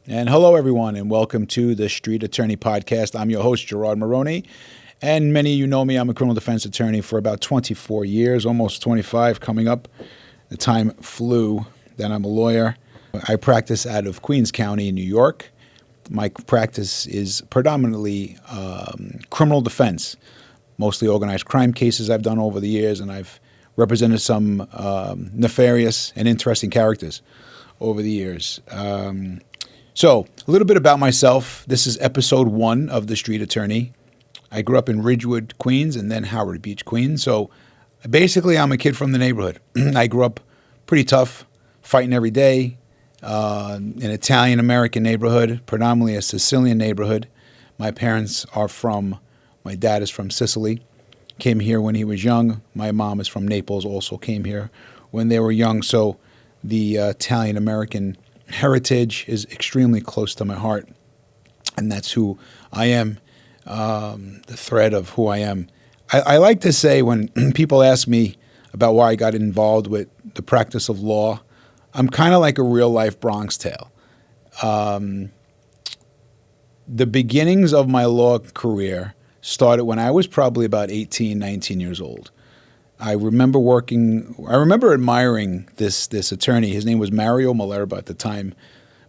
And hello, everyone, and welcome to the Street Attorney Podcast. I'm your host, Gerard Maroney, and many of you know me. I'm a criminal defense attorney for about 24 years, almost 25 coming up. The time flew. Then I'm a lawyer. I practice out of Queens County in New York. My practice is predominantly criminal defense, mostly organized crime cases I've done over the years, and I've represented some nefarious and interesting characters over the years. So, a little bit about myself. This is episode 1 of The Street Attorney. I grew up in Ridgewood, Queens, and then Howard Beach, Queens. So, basically, I'm a kid from the neighborhood. I grew up pretty tough, fighting every day, an Italian-American neighborhood, predominantly a Sicilian neighborhood. My dad is from Sicily, came here when he was young. My mom is from Naples, also came here when they were young. So, the Italian-American heritage is extremely close to my heart, and that's who I am, the thread of who I am. I like to say when people ask me about why I got involved with the practice of law, I'm kind of like a real-life Bronx Tale. The beginnings of my law career started when I was probably about 18, 19 years old. I remember admiring this attorney. His name was Mario Malerba at the time.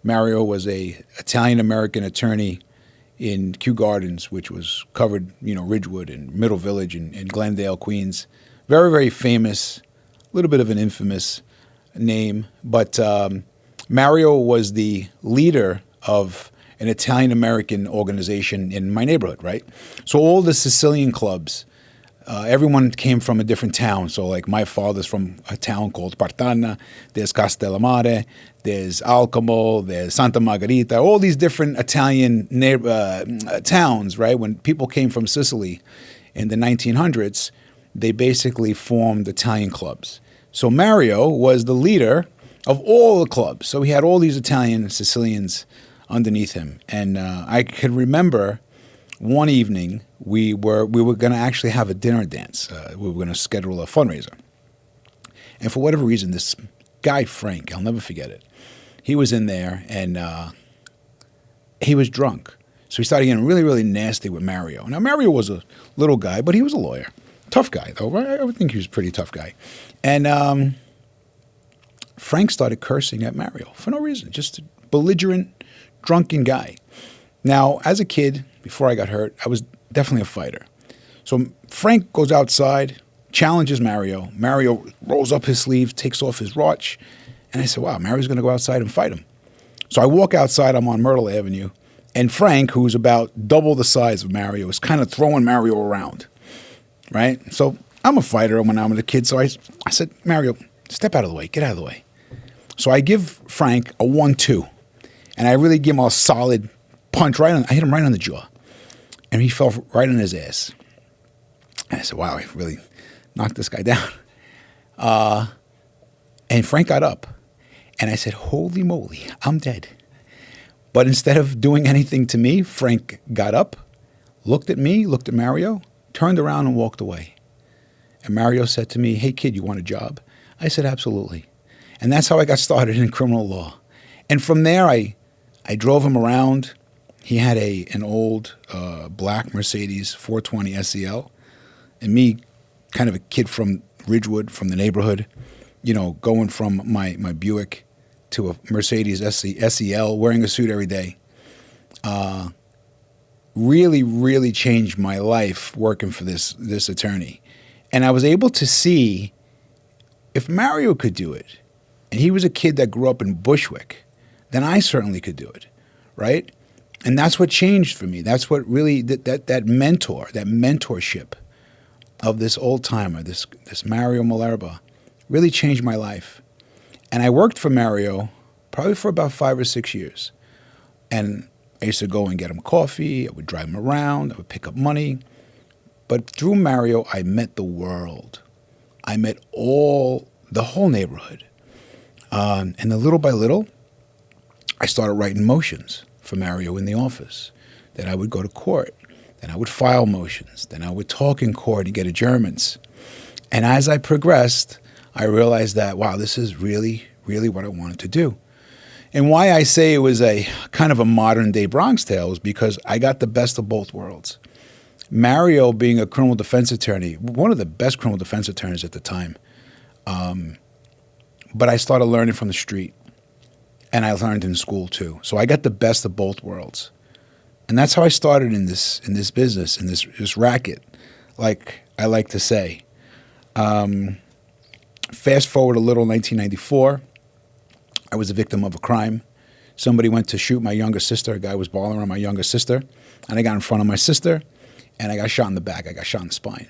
Mario was a Italian-American attorney in Kew Gardens, which was covered, Ridgewood and Middle Village and Glendale, Queens. Very, very famous, a little bit of an infamous name. But Mario was the leader of an Italian-American organization in my neighborhood, right? So all the Sicilian clubs, everyone came from a different town. So like my father's from a town called Partana, there's Castellammare, there's Alcamo, there's Santa Margherita, all these different Italian towns, right? When people came from Sicily in the 1900s, they basically formed Italian clubs. So Mario was the leader of all the clubs. So he had all these Italian and Sicilians underneath him. And I could remember one evening, we were going to actually have a dinner dance. We were going to schedule a fundraiser. And for whatever reason, this guy, Frank, I'll never forget it, he was in there and he was drunk. So he started getting really, really nasty with Mario. Now, Mario was a little guy, but he was a lawyer. Tough guy, though. I would think he was a pretty tough guy. And Frank started cursing at Mario for no reason, just a belligerent, drunken guy. Now, as a kid, before I got hurt, I was definitely a fighter. So Frank goes outside, challenges Mario. Mario rolls up his sleeve, takes off his watch. And I said, wow, Mario's going to go outside and fight him. So I walk outside. I'm on Myrtle Avenue. And Frank, who's about double the size of Mario, is kind of throwing Mario around, right? So I'm a fighter when I'm a kid. So I said, Mario, step out of the way. Get out of the way. So I give Frank a 1-2. And I really give him a solid punch I hit him right on the jaw. And he fell right on his ass. And I said, wow, I really knocked this guy down. And Frank got up. And I said, holy moly, I'm dead. But instead of doing anything to me, Frank got up, looked at me, looked at Mario, turned around and walked away. And Mario said to me, hey, kid, you want a job? I said, absolutely. And that's how I got started in criminal law. And from there, I drove him around. He had an old black Mercedes 420 SEL. And me, kind of a kid from Ridgewood, from the neighborhood, going from my Buick to a Mercedes SEL, wearing a suit every day, really, really changed my life working for this attorney. And I was able to see if Mario could do it, and he was a kid that grew up in Bushwick, then I certainly could do it, right? And that's what changed for me. That's what really, that mentorship of this old timer, this Mario Malerba, really changed my life. And I worked for Mario probably for about 5 or 6 years. And I used to go and get him coffee. I would drive him around. I would pick up money. But through Mario, I met the world. I met the whole neighborhood. And then little by little, I started writing motions for Mario in the office. Then I would go to court. Then I would file motions. Then I would talk in court and get adjournments. And as I progressed, I realized that, wow, this is really, really what I wanted to do. And why I say it was a kind of a modern day Bronx Tale is because I got the best of both worlds. Mario being a criminal defense attorney, one of the best criminal defense attorneys at the time. But I started learning from the street, and I learned in school too. So I got the best of both worlds. And that's how I started in this business, in this racket, like I like to say. Fast forward a little, 1994, I was a victim of a crime. Somebody went to shoot my younger sister. A guy was balling on my younger sister, and I got in front of my sister, and I got shot in the back. I got shot in the spine,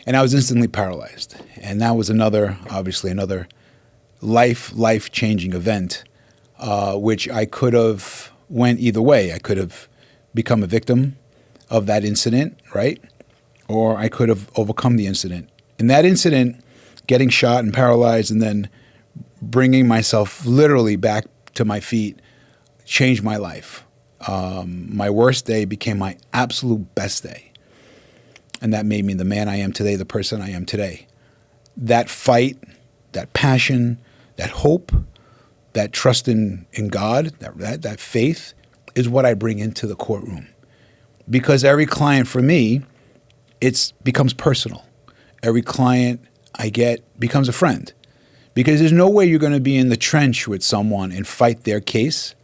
and I was instantly paralyzed. And that was obviously another life-changing event, which I could have went either way. I could have become a victim of that incident, right? Or I could have overcome the incident. In that incident, getting shot and paralyzed and then bringing myself literally back to my feet changed my life. My worst day became my absolute best day. And that made me the man I am today, the person I am today. That fight, that passion, that hope, that trust in God, that faith is what I bring into the courtroom. Because every client for me, it becomes personal. Every client I get becomes a friend. Because there's no way you're going to be in the trench with someone and fight their case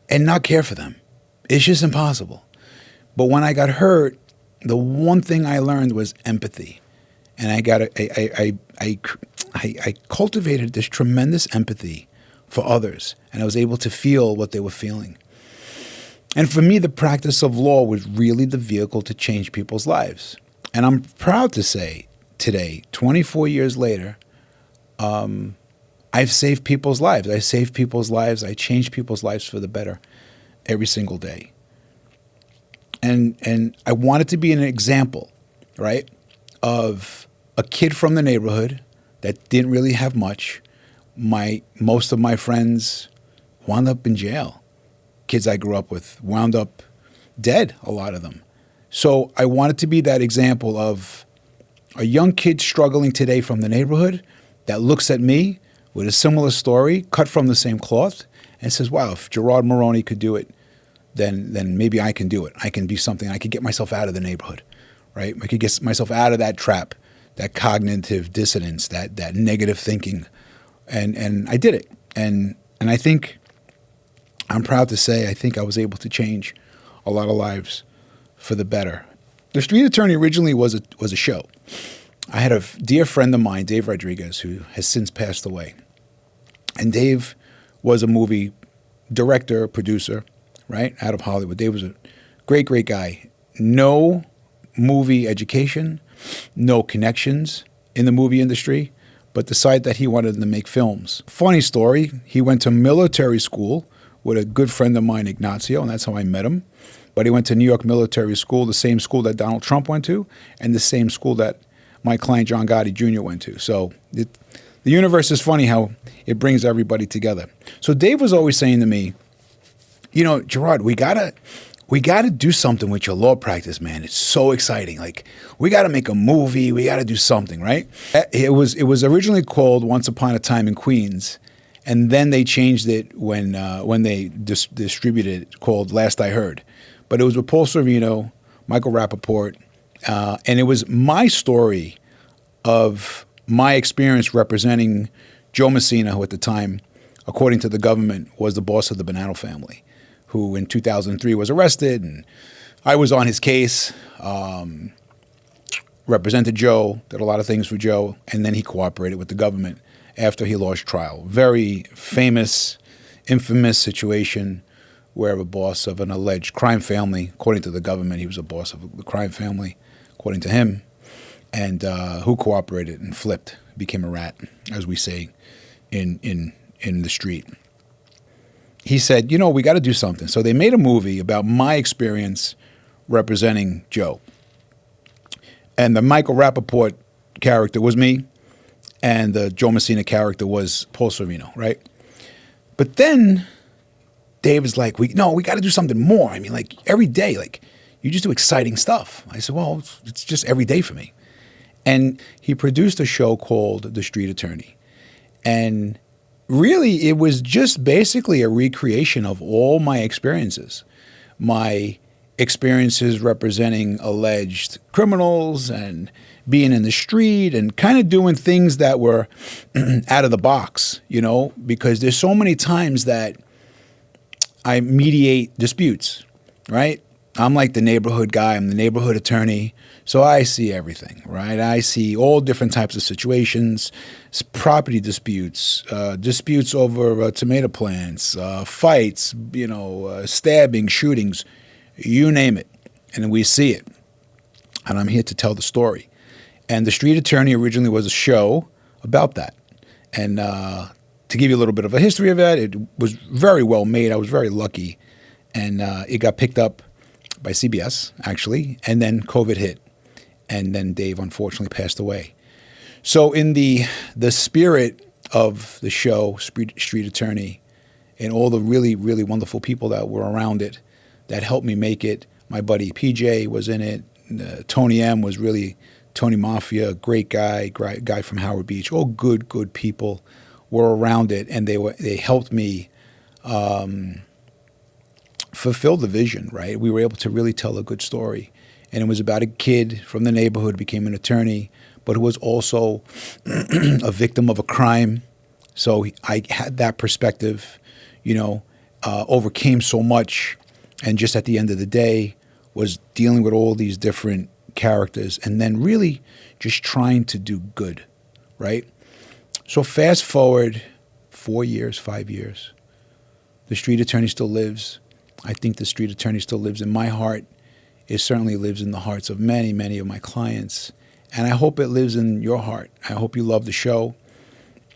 and not care for them. It's just impossible. But when I got hurt, the one thing I learned was empathy. And I cultivated this tremendous empathy for others, and I was able to feel what they were feeling. And for me, the practice of law was really the vehicle to change people's lives. And I'm proud to say today, 24 years later, I've saved people's lives. I saved people's lives. I changed people's lives for the better every single day. And I wanted to be an example, right, of a kid from the neighborhood that didn't really have much. Most of my friends wound up in jail. Kids I grew up with wound up dead, a lot of them. So I wanted to be that example of a young kid struggling today from the neighborhood that looks at me with a similar story, cut from the same cloth, and says, wow, if Gerard Maroney could do it, then maybe I can do it. I can be something. I could get myself out of the neighborhood, right? I could get myself out of that trap, that cognitive dissonance, that negative thinking. And I did it. And I think, I'm proud to say, I think I was able to change a lot of lives for the better. The Street Attorney originally was a show. I had a dear friend of mine, Dave Rodriguez, who has since passed away. And Dave was a movie director, producer, right, out of Hollywood. Dave was a great, great guy. No movie education, no connections in the movie industry, but decided that he wanted to make films. Funny story, he went to military school with a good friend of mine, Ignacio, and that's how I met him. But he went to New York Military School, the same school that Donald Trump went to, and the same school that my client John Gotti Jr. went to. So the universe is funny how it brings everybody together. So Dave was always saying to me, you know, Gerard, we gotta do something with your law practice, man. It's so exciting. Like, we gotta make a movie. We gotta do something, right? It was originally called Once Upon a Time in Queens, and then they changed it when they distributed it, called Last I Heard. But it was with Paul Sorvino, Michael Rappaport, and it was my story of my experience representing Joe Messina, who at the time, according to the government, was the boss of the Bonanno family, who in 2003 was arrested, and I was on his case, represented Joe, did a lot of things for Joe, and then he cooperated with the government after he lost trial. Very famous, infamous situation where a boss of an alleged crime family, according to the government, he was a boss of the crime family, according to him, and who cooperated and flipped, became a rat, as we say in the street. He said, you know, we got to do something. So they made a movie about my experience representing Joe. And the Michael Rappaport character was me, and the Joe Messina character was Paul Sorvino, right? But then Dave is like, we got to do something more. I mean, like, every day, like, you just do exciting stuff. I said, well, it's just every day for me. And he produced a show called The Street Attorney. And really, it was just basically a recreation of all my experiences. My experiences representing alleged criminals and being in the street and kind of doing things that were out of the box, because there's so many times that I mediate disputes, right? I'm like the neighborhood guy. I'm the neighborhood attorney. So I see everything, right? I see all different types of situations, property disputes, disputes over tomato plants, fights, stabbing, shootings, you name it. And we see it. And I'm here to tell the story. And The Street Attorney originally was a show about that. And to give you a little bit of a history of that, it was very well made. I was very lucky. And it got picked up by CBS, actually. And then COVID hit. And then Dave unfortunately passed away. So in the spirit of the show, Street Attorney, and all the really, really wonderful people that were around it that helped me make it, my buddy PJ was in it. Tony M was really Tony Mafia, great guy from Howard Beach. All good people were around it, and they helped me fulfill the vision, right? We were able to really tell a good story. And it was about a kid from the neighborhood who became an attorney, but who was also a victim of a crime. So I had that perspective, overcame so much, and just at the end of the day was dealing with all these different characters and then really just trying to do good, right? So fast forward 4 years, 5 years, The Street Attorney still lives. I think The Street Attorney still lives in my heart. It certainly lives in the hearts of many, many of my clients. And I hope it lives in your heart. I hope you love the show.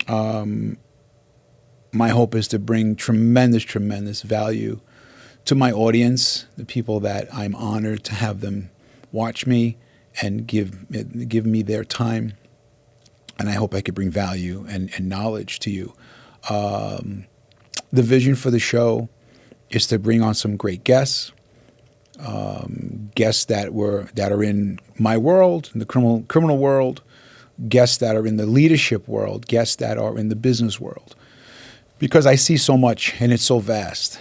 My hope is to bring tremendous, tremendous value to my audience, the people that I'm honored to have them watch me and give me their time. And I hope I could bring value and knowledge to you. The vision for the show is to bring on some great guests. Guests that are in my world, in the criminal world, guests that are in the leadership world, guests that are in the business world, because I see so much and it's so vast.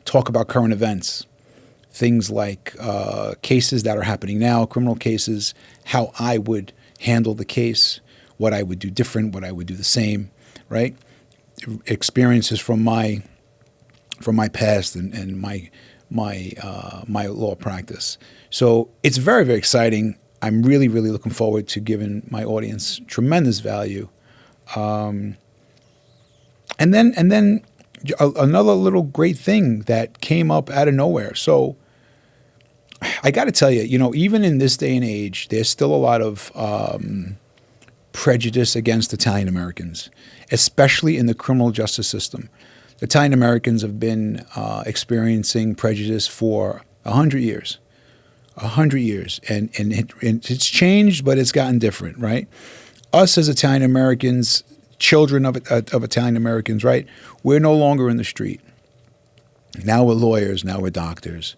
Talk about current events, things like cases that are happening now, criminal cases, how I would handle the case, what I would do different, what I would do the same, right? Experiences from my past and my law practice. So it's very, very exciting. I'm really, really looking forward to giving my audience tremendous value. And then another little great thing that came up out of nowhere. So I got to tell you, even in this day and age, there's still a lot of prejudice against Italian Americans, especially in the criminal justice system. Italian Americans have been experiencing prejudice for 100 years. 100 years. And it's changed, but it's gotten different, right? Us as Italian Americans, children of Italian Americans, right? We're no longer in the street. Now we're lawyers. Now we're doctors,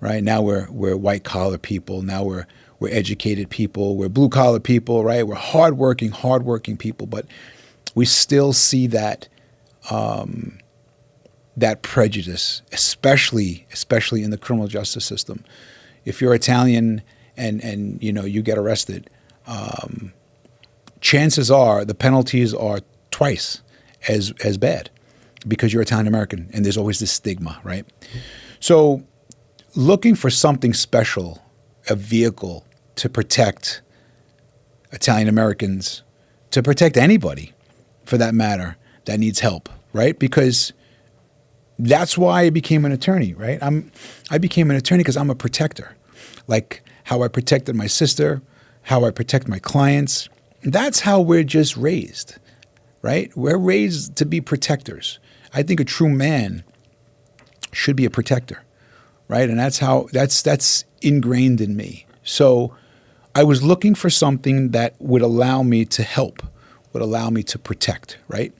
right? Now we're white-collar people. Now we're educated people. We're blue-collar people, right? We're hardworking people. But we still see that that prejudice, especially in the criminal justice system. If you're Italian and you get arrested, chances are the penalties are twice as bad because you're Italian American, and there's always this stigma, right? So looking for something special, a vehicle to protect Italian Americans, to protect anybody for that matter that needs help, right? Because that's why I became an attorney, right? I became an attorney because I'm a protector. Like how I protected my sister, how I protect my clients. That's how we're just raised, right? We're raised to be protectors. I think a true man should be a protector, right? And that's ingrained in me. So I was looking for something that would allow me to help, would allow me to protect, right?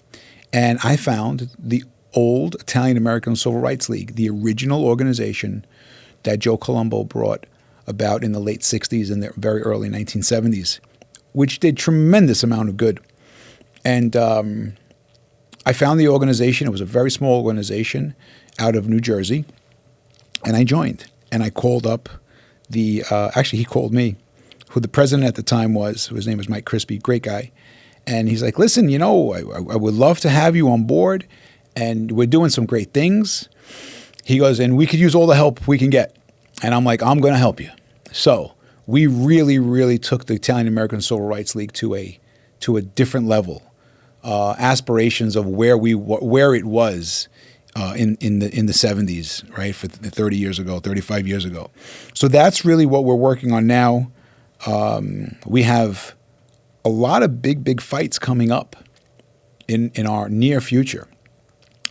And I found the old Italian American Civil Rights League, the original organization that Joe Colombo brought about in the late 60s and the very early 1970s, which did tremendous amount of good. And I found the organization. It was a very small organization out of New Jersey, and I joined. And I called up actually he called me, who the president at the time was. His name was Mike Crispy, great guy. And he's like, listen, I would love to have you on board, and we're doing some great things. He goes, and we could use all the help we can get. And I'm like, I'm going to help you. So we really, really took the Italian American Civil Rights League to a different level. Aspirations of where it was in the 70s, right, for 30 years ago, 35 years ago. So that's really what we're working on now. We have a lot of big fights coming up in our near future,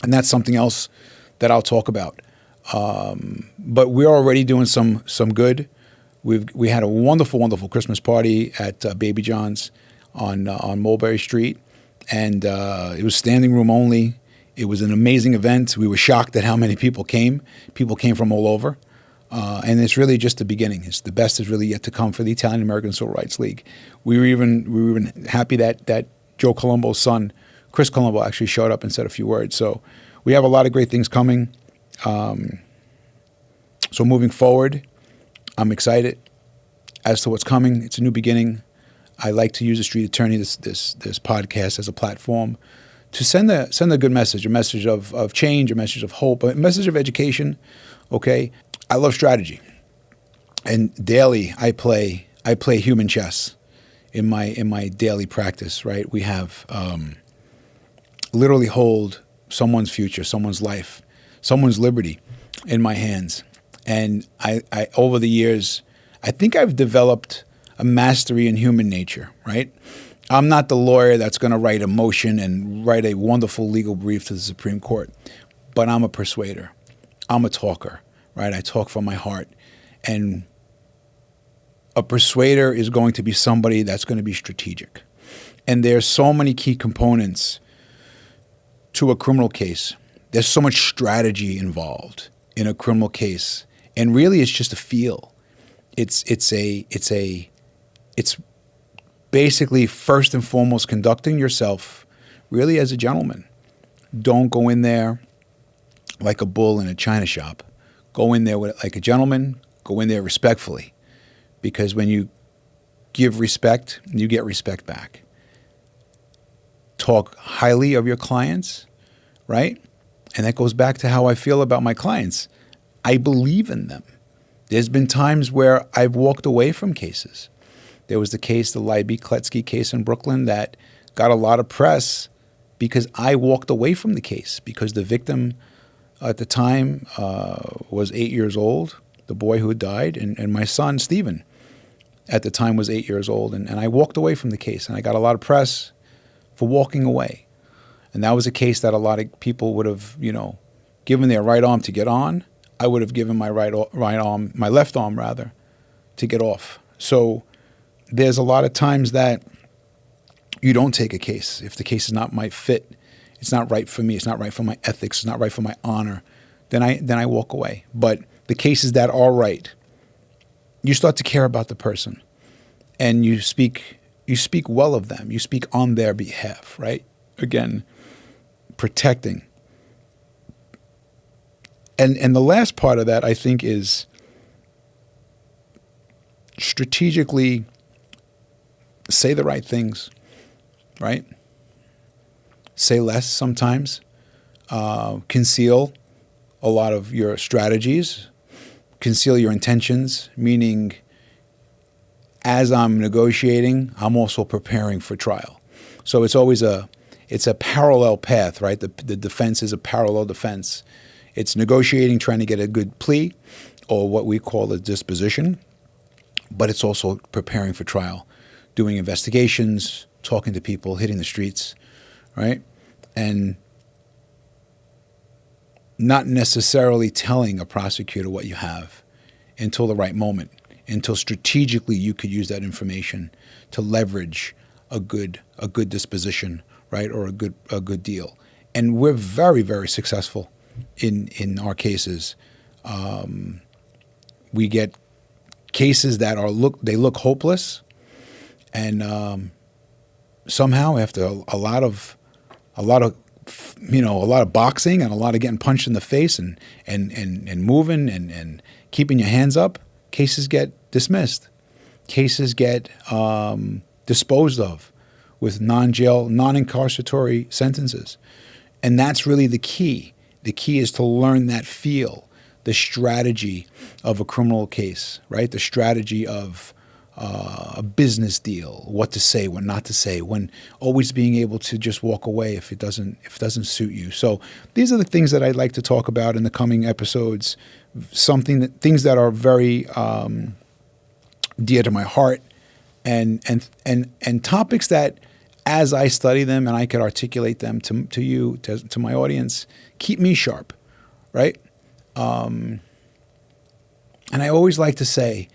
and that's something else that I'll talk about. But we're already doing some good. We had a wonderful Christmas party at Baby John's on Mulberry Street, and it was standing room only. It was an amazing event. We were shocked at how many people came. People came from all over, and it's really just the beginning. It's the best is really yet to come for the Italian American Civil Rights League. We were even happy that Joe Colombo's son, Chris Colombo, actually showed up and said a few words. So we have a lot of great things coming. So moving forward, I'm excited as to what's coming. It's a new beginning. I like to use the Street Attorney, this podcast, as a platform to send a good message, a message of change, a message of hope, a message of education. Okay, I love strategy, and daily I play human chess in my daily practice. Right, we have literally hold someone's future, someone's life, someone's liberty in my hands. And I over the years, I think I've developed a mastery in human nature, right? I'm not the lawyer that's going to write a motion and write a wonderful legal brief to the Supreme Court, but I'm a persuader. I'm a talker, right? I talk from my heart. And a persuader is going to be somebody that's going to be strategic. And there's so many key components to a criminal case. There's so much strategy involved in a criminal case. And really it's just a feel. It's basically first and foremost conducting yourself really as a gentleman. Don't go in there like a bull in a china shop. Go in there like a gentleman. Go in there respectfully. Because when you give respect, you get respect back. Talk highly of your clients, right? And that goes back to how I feel about my clients. I believe in them. There's been times where I've walked away from cases. There was the case, the Libby Kletsky case in Brooklyn, that got a lot of press because I walked away from the case because the victim at the time was 8 years old, the boy who had died, and my son, Stephen, at the time was 8 years old. And I walked away from the case, and I got a lot of press for walking away. And that was a case that a lot of people would have, given their right arm to get on. I would have given my my left arm rather, to get off. So there's a lot of times that you don't take a case if the case is not my fit. It's not right for me. It's not right for my ethics. It's not right for my honor. Then I walk away. But the cases that are right, you start to care about the person, and you speak well of them. You speak on their behalf, right? Again, protecting. And the last part of that, I think, is strategically say the right things, right? Say less sometimes. Conceal a lot of your strategies. Conceal your intentions, meaning as I'm negotiating, I'm also preparing for trial. So it's always a parallel path, right? The defense is a parallel defense. It's negotiating, trying to get a good plea, or what we call a disposition, but it's also preparing for trial, doing investigations, talking to people, hitting the streets, right? And not necessarily telling a prosecutor what you have until the right moment, until strategically you could use that information to leverage a good disposition, right, or a good deal. And we're very, very successful in our cases. We get cases that look hopeless, and somehow after a lot of a lot of boxing and a lot of getting punched in the face and moving and keeping your hands up, cases get dismissed. Cases get disposed of with non-jail, non-incarceratory sentences. And that's really the key. The key is to learn that feel, the strategy of a criminal case, right? The strategy of a business deal, what to say, what not to say, when always being able to just walk away if it doesn't suit you. So these are the things that I'd like to talk about in the coming episodes. Things that are very dear to my heart, and topics that, as I study them and I could articulate them to you, to my audience, keep me sharp, right? And I always like to say,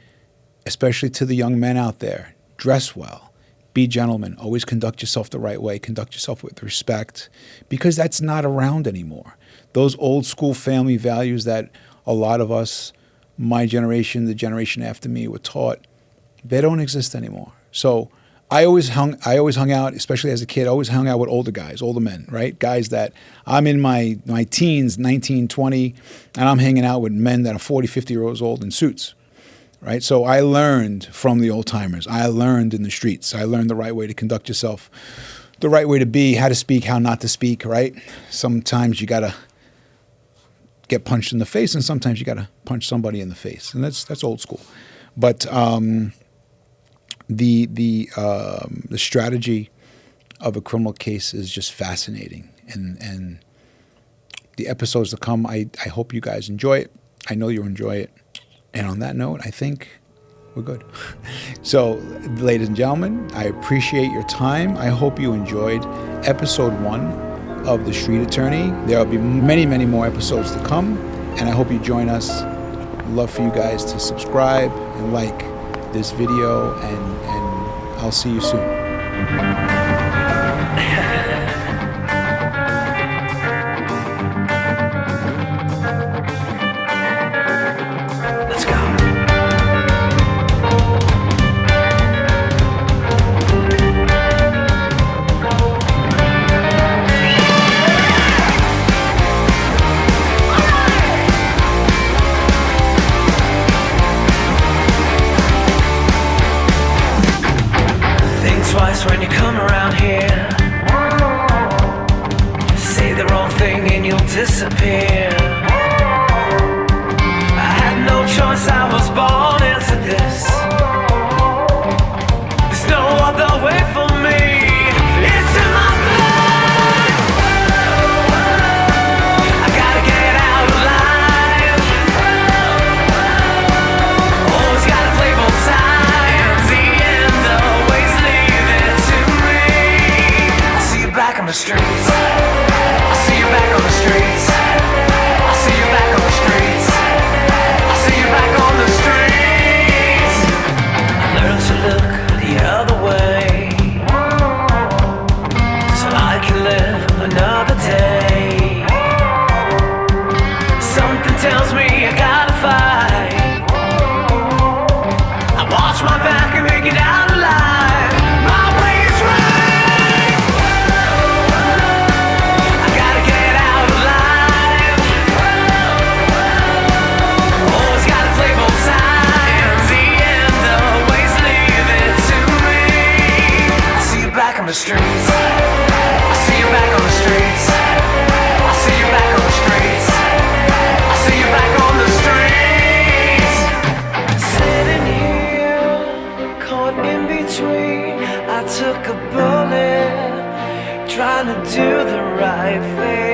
especially to the young men out there, dress well, be gentlemen, always conduct yourself the right way, conduct yourself with respect, because that's not around anymore. Those old school family values that a lot of us, my generation, the generation after me, were taught, they don't exist anymore. So I always hung out, especially as a kid, I always hung out with older guys, older men, right? Guys that I'm in my teens, 19, 20, and I'm hanging out with men that are 40, 50 years old in suits. Right? So I learned from the old timers. I learned in the streets. I learned the right way to conduct yourself, the right way to be, how to speak, how not to speak, right? Sometimes you got to get punched in the face, and sometimes you got to punch somebody in the face. And that's old school. But the strategy of a criminal case is just fascinating. And the episodes to come, I hope you guys enjoy it. I know you'll enjoy it. And on that note, I think we're good. So, ladies and gentlemen, I appreciate your time. I hope you enjoyed episode 1 of The Street Attorney. There will be many, many more episodes to come, and I hope you join us. I'd love for you guys to subscribe and like this video, and I'll see you soon. When you come around here, say the wrong thing and you'll disappear. I had no choice, I was born into this. There's no other way for me. It's in my blood. I gotta get out alive. Always gotta play both sides. The end always leaves back on the streets. I see you back on the streets. I see you back on the streets. I see you back on the streets. I learned to look the other way, so I can live another day. Something tells me I gotta fight. I watch my back and make it out alive. My way is right. On the streets, I see you back on the streets. I see you back on the streets. I see you back on the streets. Sitting here, caught in between. I took a bullet, trying to do the right thing.